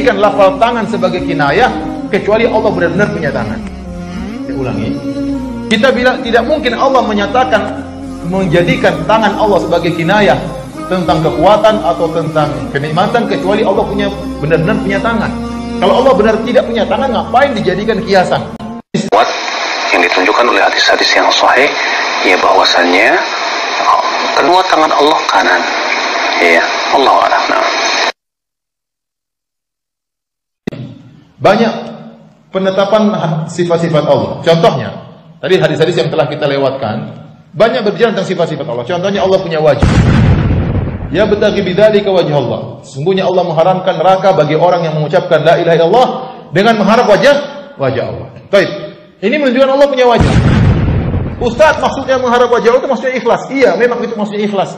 menjadikan lafal tangan sebagai kinayah kecuali Allah benar-benar punya tangan. Saya ulangi. Kita bilang tidak mungkin Allah menyatakan menjadikan tangan Allah sebagai kinayah tentang kekuatan atau tentang kenikmatan kecuali Allah punya benar-benar punya tangan. Kalau Allah benar tidak punya tangan, ngapain dijadikan kiasan? Yang ditunjukkan oleh hadis-hadis yang sahih, ya bahwasannya kedua tangan Allah kanan. Ya, Allah a'lam. Banyak penetapan sifat-sifat Allah. Contohnya, tadi hadis-hadis yang telah kita lewatkan, banyak berbicara tentang sifat-sifat Allah. Contohnya Allah punya wajah. Ya betagi bidzalika wajh Allah. Sesungguhnya Allah mengharamkan neraka bagi orang yang mengucapkan la ilaha illallah dengan mengharap wajah Allah. Baik. Ini menunjukkan Allah punya wajah. Ustaz, maksudnya mengharap wajah Allah itu maksudnya ikhlas. Iya, memang itu maksudnya ikhlas.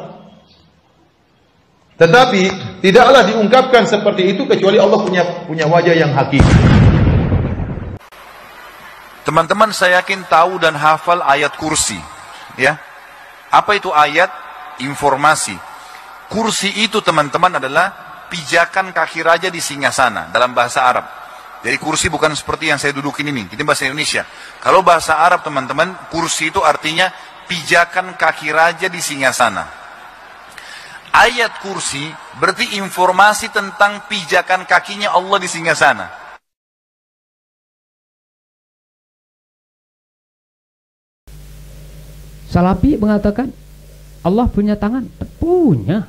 Tetapi tidaklah diungkapkan seperti itu kecuali Allah punya wajah yang hakiki. Teman-teman, saya yakin tahu dan hafal ayat kursi, ya. Apa itu ayat? Informasi. Kursi itu, teman-teman, adalah pijakan kaki raja di singgasana dalam bahasa Arab. Jadi kursi bukan seperti yang saya dudukin ini, ini bahasa Indonesia. Kalau bahasa Arab, teman-teman, kursi itu artinya pijakan kaki raja di singgasana. Ayat kursi berarti informasi tentang pijakan kakinya Allah di singgasana. Salafi mengatakan Allah punya tangan, punya.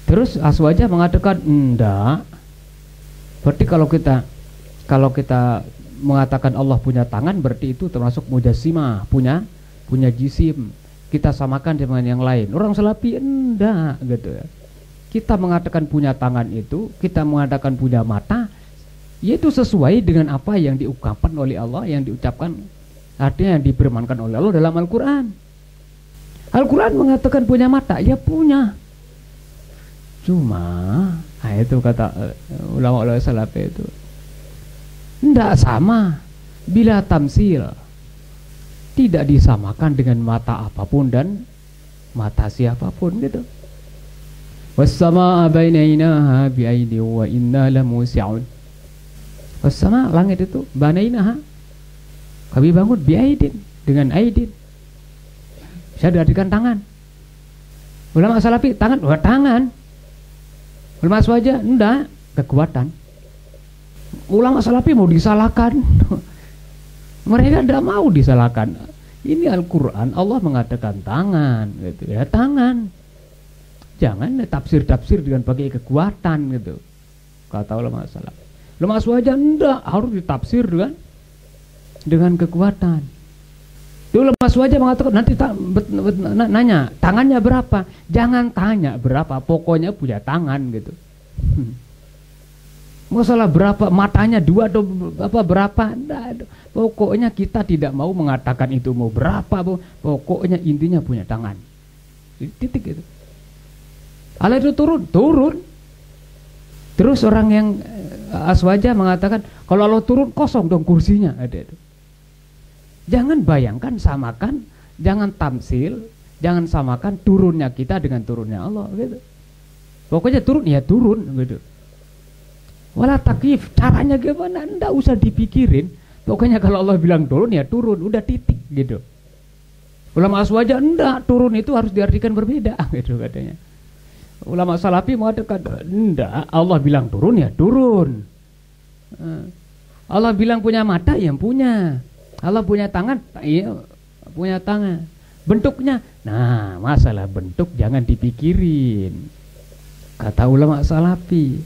Terus Aswaja mengatakan enggak. Berarti kalau kita mengatakan Allah punya tangan, berarti itu termasuk mujassimah, punya jisim. Kita samakan dengan yang lain. Orang Salafi enggak gitu ya. Kita mengatakan punya tangan itu, kita mengatakan punya mata, yaitu sesuai dengan apa yang diungkapkan oleh Allah, yang diucapkan, artinya yang difirmankan oleh Allah dalam Al-Quran. Al-Quran mengatakan punya mata, ya punya. Cuma, nah itu kata ulama-ulama Salafi itu, tidak sama bila tamsil, tidak disamakan dengan mata apapun dan mata siapapun gitu. Was-samaa banainaha bi'aidin wa inna lamusi'un. Was-samaa, langit itu, banainaha, kami bangun bi'aidin, dengan aidin. Bisa diartikan tangan. Ulama Salafi tangan, tangan. Ulama Aswaja enggak, kekuatan. Ulama Salafi mau disalahkan. Mereka tidak mau disalahkan. Ini Al-Quran, Allah mengatakan tangan gitu ya, tangan. Jangan tafsir-tafsir dengan pakai kekuatan gitu. Kata ulama Salaf. Ulama Aswaja enggak, harus ditafsir dengan kekuatan. Ulama Aswaja mengatakan nanti nanya tangannya berapa? Jangan tanya berapa, pokoknya punya tangan gitu. Masalah berapa, matanya dua atau apa berapa, enggak, pokoknya kita tidak mau mengatakan itu mau berapa, pokoknya intinya punya tangan. Titik itu. Allah itu turun. Terus orang yang Aswaja mengatakan kalau Allah turun kosong dong kursinya. Ada itu. Jangan bayangkan, samakan, jangan tamsil, jangan samakan turunnya kita dengan turunnya Allah gitu. Pokoknya turun ya turun gitu. Wala takif, caranya gimana? Nggak usah dipikirin. Pokoknya kalau Allah bilang turun ya turun, udah titik gitu. Ulama Aswaja enggak, turun itu harus diartikan berbeda gitu katanya. Ulama Salafi mengatakan enggak, Allah bilang turun ya turun. Allah bilang punya mata ya punya. Allah punya tangan, iya punya tangan. Bentuknya, nah masalah bentuk jangan dipikirin. Kata ulama Salafi.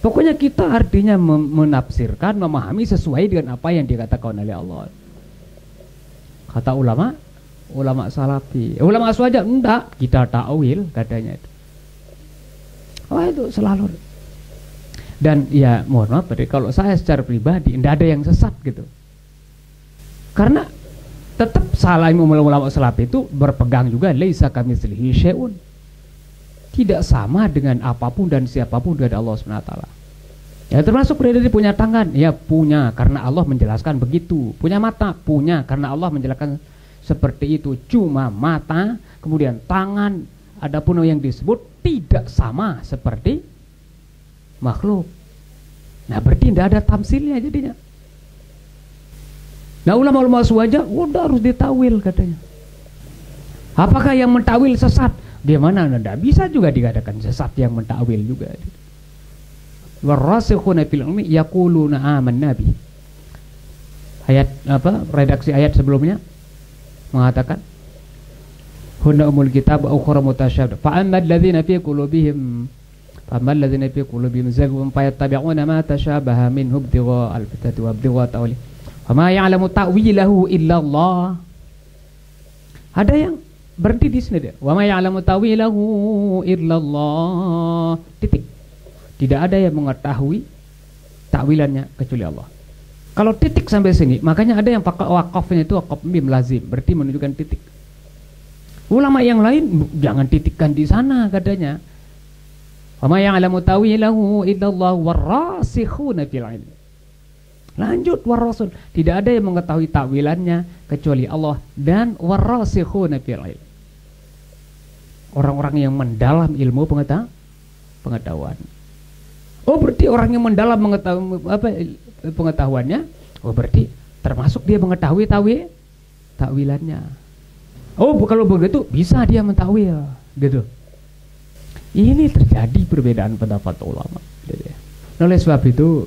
Pokoknya kita artinya menafsirkan, memahami sesuai dengan apa yang dikatakan oleh Allah. Kata ulama Salafi. Ulama Aswaja enggak, kita ta'wil katanya itu. Oh itu selalu. Dan ya mohon maaf, kalau saya secara pribadi enggak ada yang sesat gitu. Karena tetap salah ulama Salafi itu berpegang juga laisa kamitslihi syai'un. Tidak sama dengan apapun dan siapapun dari Allah SWT. Ya termasuk dari punya tangan, ya punya karena Allah menjelaskan begitu. Punya mata, punya karena Allah menjelaskan seperti itu. Cuma mata, kemudian tangan, adapun yang disebut tidak sama seperti makhluk. Nah berarti tidak ada tamsilnya jadinya. Nah ulama-ulama aswaja udah harus ditawil katanya. Apakah yang mentawil sesat? Dia mana? Tidak bisa juga dikatakan sesat yang mentawil juga. Warasikhuna fil ilmi yaquluna amanna bi. Ayat apa? Redaksi ayat sebelumnya mengatakan hunna umul kitab wa ukhra mutasyabih. Fa ammal ladzina fi qulubihim zaygun fayattabi'una ma tashabaha minhu ibtigha al-fitnati wa ibtigha ta'wili. Wa ma ya'lamu ta'wilahu illa Allah. Ada yang berhenti di sini dia. Wa ma ya'lamu ta'wilahu illa Allah. Titik. Tidak ada yang mengetahui takwilannya kecuali Allah. Kalau titik sampai sini, makanya ada yang pakai wakafnya itu wakaf mim lazim, berarti menunjukkan titik. Ulama yang lain jangan titikkan di sana katanya. Wa ma ya'lamu ta'wilahu illa Allah warasikhuna fil ilm. Lanjut warasul, tidak ada yang mengetahui takwilannya kecuali Allah dan warasikhuna fil ilm. Orang-orang yang mendalam ilmu pengetahuan. Oh berarti orang yang mendalam mengetahui apa pengetahuannya? Oh berarti termasuk dia mengetahui takwilannya. Oh kalau begitu bisa dia mentakwil gitu. Ini terjadi perbedaan pendapat ulama. Oleh sebab itu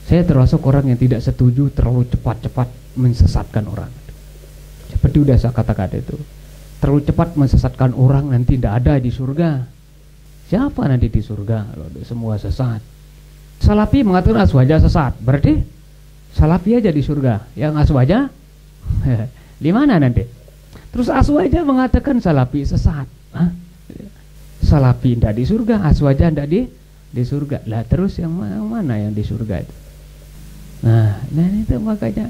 saya termasuk orang yang tidak setuju terlalu cepat-cepat mensesatkan orang. Seperti udah saya katakan itu, terlalu cepat mensesatkan orang nanti tidak ada di surga. Siapa nanti di surga kalau semua sesat? Salafi mengatakan aswaja sesat, berarti salafi aja di surga. Yang aswaja di mana nanti? Terus aswaja mengatakan salafi sesat. Hah? Salafi tidak di surga, aswaja tidak di surga. Lah terus yang mana yang di surga itu? Nah itu makanya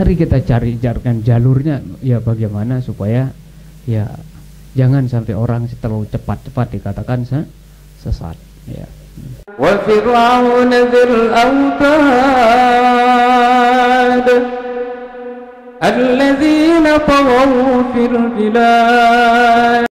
kita carikan jalurnya ya bagaimana supaya ya jangan sampai orang terlalu cepat-cepat dikatakan sesat ya. Wa fir'aun dzil autad alladzina taghaw fil bilad